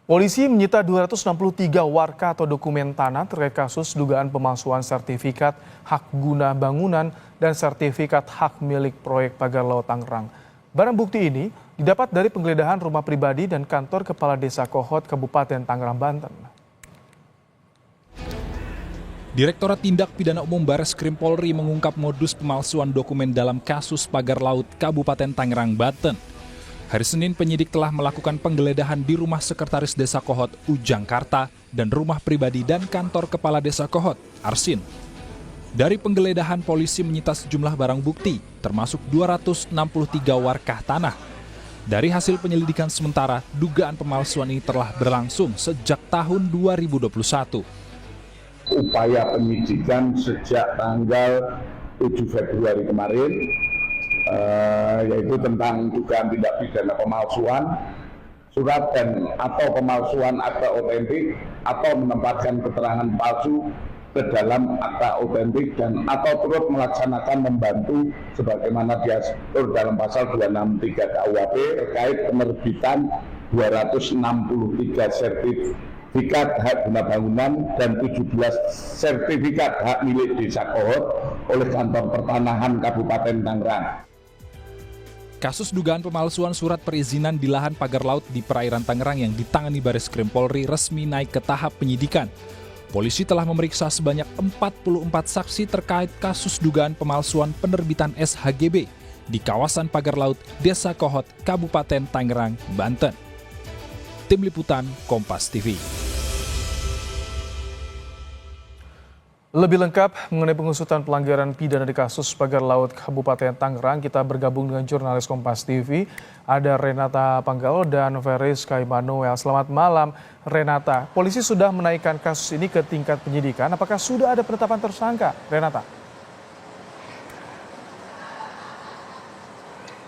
Polisi menyita 263 warka atau dokumen tanah terkait kasus dugaan pemalsuan sertifikat hak guna bangunan dan sertifikat hak milik proyek Pagar Laut Tangerang. Barang bukti ini didapat dari penggeledahan rumah pribadi dan kantor Kepala Desa Kohot, Kabupaten Tangerang, Banten. Direktorat Tindak Pidana Umum Bareskrim Polri mengungkap modus pemalsuan dokumen dalam kasus Pagar Laut Kabupaten Tangerang, Banten. Hari Senin, penyidik telah melakukan penggeledahan di rumah Sekretaris Desa Kohot, Ujang Karta, dan rumah pribadi dan kantor Kepala Desa Kohot, Arsin. Dari penggeledahan, polisi menyita sejumlah barang bukti, termasuk 263 warkah tanah. Dari hasil penyelidikan sementara, dugaan pemalsuan ini telah berlangsung sejak tahun 2021. Upaya penyidikan sejak tanggal 7 Februari kemarin, yaitu tentang dugaan tindak pidana pemalsuan surat dan atau pemalsuan akta otentik atau menempatkan keterangan palsu ke dalam akta otentik dan atau turut melaksanakan membantu sebagaimana diatur dalam pasal 263 KUHP terkait penerbitan 263 sertifikat hak guna bangunan dan 17 sertifikat hak milik Desa Kohot oleh Kantor Pertanahan Kabupaten Tangerang. Kasus dugaan pemalsuan surat perizinan di lahan pagar laut di perairan Tangerang yang ditangani Bareskrim Polri resmi naik ke tahap penyidikan. Polisi telah memeriksa sebanyak 44 saksi terkait kasus dugaan pemalsuan penerbitan SHGB di kawasan pagar laut Desa Kohot, Kabupaten Tangerang, Banten. Tim Liputan Kompas TV. Lebih lengkap mengenai pengusutan pelanggaran pidana di kasus Pagar Laut Kabupaten Tangerang, kita bergabung dengan jurnalis Kompas TV, ada Renata Panggalo dan Feris Kaimanuel. Selamat malam, Renata. Polisi sudah menaikkan kasus ini ke tingkat penyidikan. Apakah sudah ada penetapan tersangka, Renata?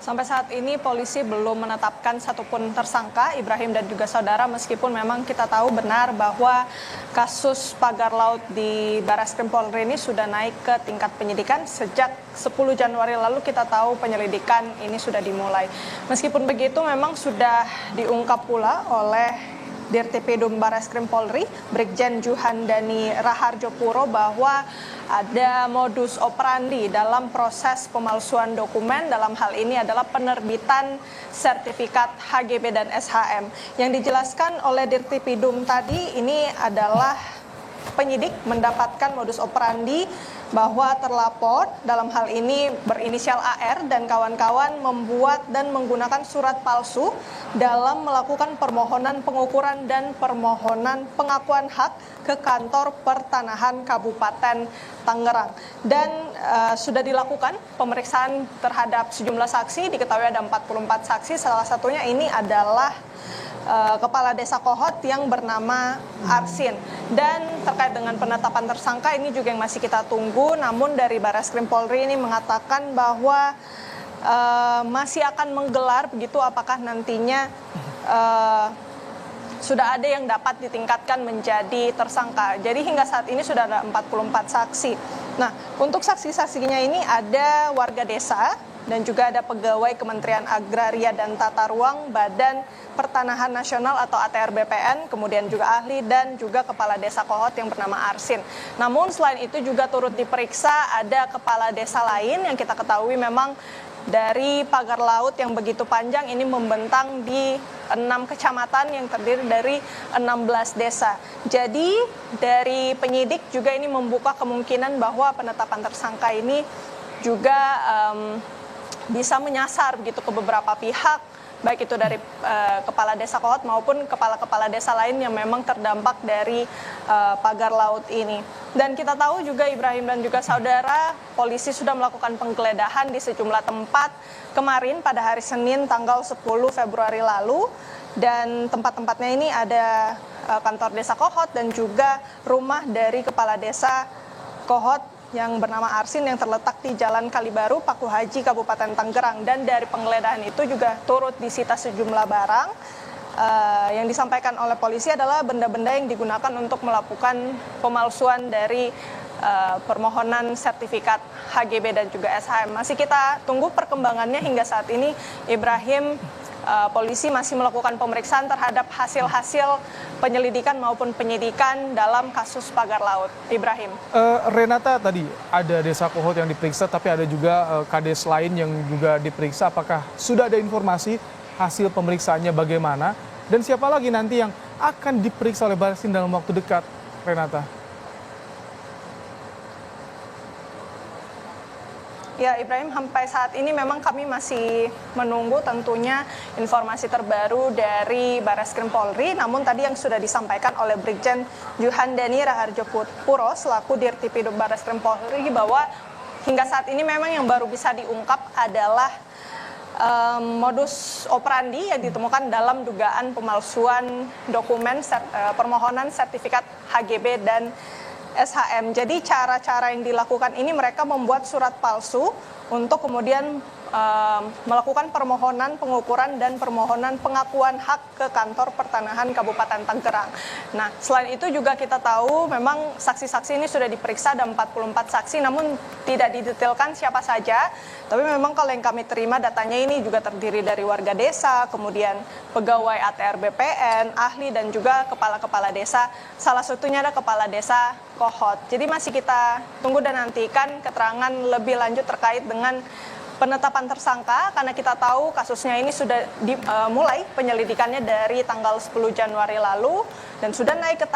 Sampai saat ini polisi belum menetapkan satupun tersangka, Ibrahim dan juga saudara, meskipun memang kita tahu benar bahwa kasus pagar laut di Bareskrim Polri ini sudah naik ke tingkat penyidikan sejak 10 Januari lalu kita tahu penyelidikan ini sudah dimulai. Meskipun begitu memang sudah diungkap pula oleh Dirtipidum Bareskrim Polri, Brigjen Juhandani Raharjo Puro, bahwa ada modus operandi dalam proses pemalsuan dokumen, dalam hal ini adalah penerbitan sertifikat HGB dan SHM. Yang dijelaskan oleh Dirtipidum tadi, ini adalah penyidik mendapatkan modus operandi bahwa terlapor dalam hal ini berinisial AR dan kawan-kawan membuat dan menggunakan surat palsu dalam melakukan permohonan pengukuran dan permohonan pengakuan hak ke kantor pertanahan Kabupaten Tangerang. Dan sudah dilakukan pemeriksaan terhadap sejumlah saksi, diketahui ada 44 saksi, salah satunya ini adalah Kepala Desa Kohot yang bernama Arsin. Dan terkait dengan penetapan tersangka ini juga yang masih kita tunggu, namun dari Bareskrim Polri ini mengatakan bahwa masih akan menggelar begitu apakah nantinya sudah ada yang dapat ditingkatkan menjadi tersangka. Jadi hingga saat ini sudah ada 44 saksi. Nah, untuk saksi-saksinya ini ada warga desa dan juga ada pegawai Kementerian Agraria dan Tata Ruang, Badan Pertanahan Nasional atau ATR BPN, kemudian juga ahli dan juga Kepala Desa Kohot yang bernama Arsin. Namun selain itu juga turut diperiksa ada kepala desa lain yang kita ketahui memang dari pagar laut yang begitu panjang ini membentang di 6 kecamatan yang terdiri dari 16 desa. Jadi dari penyidik juga ini membuka kemungkinan bahwa penetapan tersangka ini juga bisa menyasar begitu ke beberapa pihak, baik itu dari Kepala Desa Kohot maupun kepala-kepala desa lain yang memang terdampak dari pagar laut ini. Dan kita tahu juga Ibrahim dan juga saudara, polisi sudah melakukan penggeledahan di sejumlah tempat kemarin pada hari Senin tanggal 10 Februari lalu. Dan tempat-tempatnya ini ada kantor Desa Kohot dan juga rumah dari Kepala Desa Kohot yang bernama Arsin yang terletak di Jalan Kalibaru, Paku Haji, Kabupaten Tangerang. Dan dari penggeledahan itu juga turut disita sejumlah barang. Yang disampaikan oleh polisi adalah benda-benda yang digunakan untuk melakukan pemalsuan dari permohonan sertifikat HGB dan juga SHM. Masih kita tunggu perkembangannya hingga saat ini, Ibrahim, polisi masih melakukan pemeriksaan terhadap hasil-hasil penyelidikan maupun penyidikan dalam kasus pagar laut. Ibrahim. Renata, tadi ada Desa Kohot yang diperiksa, tapi ada juga kades lain yang juga diperiksa. Apakah sudah ada informasi hasil pemeriksaannya bagaimana? Dan siapa lagi nanti yang akan diperiksa oleh Barreskrim dalam waktu dekat, Renata? Ya Ibrahim, sampai saat ini memang kami masih menunggu tentunya informasi terbaru dari Barreskrim Polri. Namun tadi yang sudah disampaikan oleh Brigjen Juhandani Raharjo Puro selaku Dirtipidum Barreskrim Polri bahwa hingga saat ini memang yang baru bisa diungkap adalah modus operandi yang ditemukan dalam dugaan pemalsuan dokumen permohonan sertifikat HGB dan SHM. Jadi cara-cara yang dilakukan ini mereka membuat surat palsu untuk kemudian melakukan permohonan pengukuran dan permohonan pengakuan hak ke kantor pertanahan Kabupaten Tangerang. Nah, selain itu juga kita tahu memang saksi-saksi ini sudah diperiksa, ada 44 saksi, namun tidak didetailkan siapa saja. Tapi memang kalau yang kami terima datanya ini juga terdiri dari warga desa, kemudian pegawai ATR BPN, ahli dan juga kepala-kepala desa. Salah satunya ada kepala desa Kohot. Jadi masih kita tunggu dan nantikan keterangan lebih lanjut terkait dengan penetapan tersangka, karena kita tahu kasusnya ini sudah dimulai penyelidikannya dari tanggal 10 Januari lalu dan sudah naik ke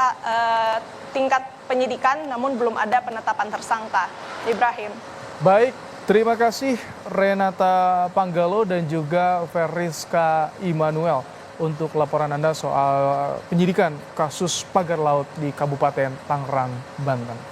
tingkat penyidikan, namun belum ada penetapan tersangka. Ibrahim. Baik, terima kasih Renata Panggalo dan juga Veriska Immanuel untuk laporan Anda soal penyidikan kasus pagar laut di Kabupaten Tangerang, Banten.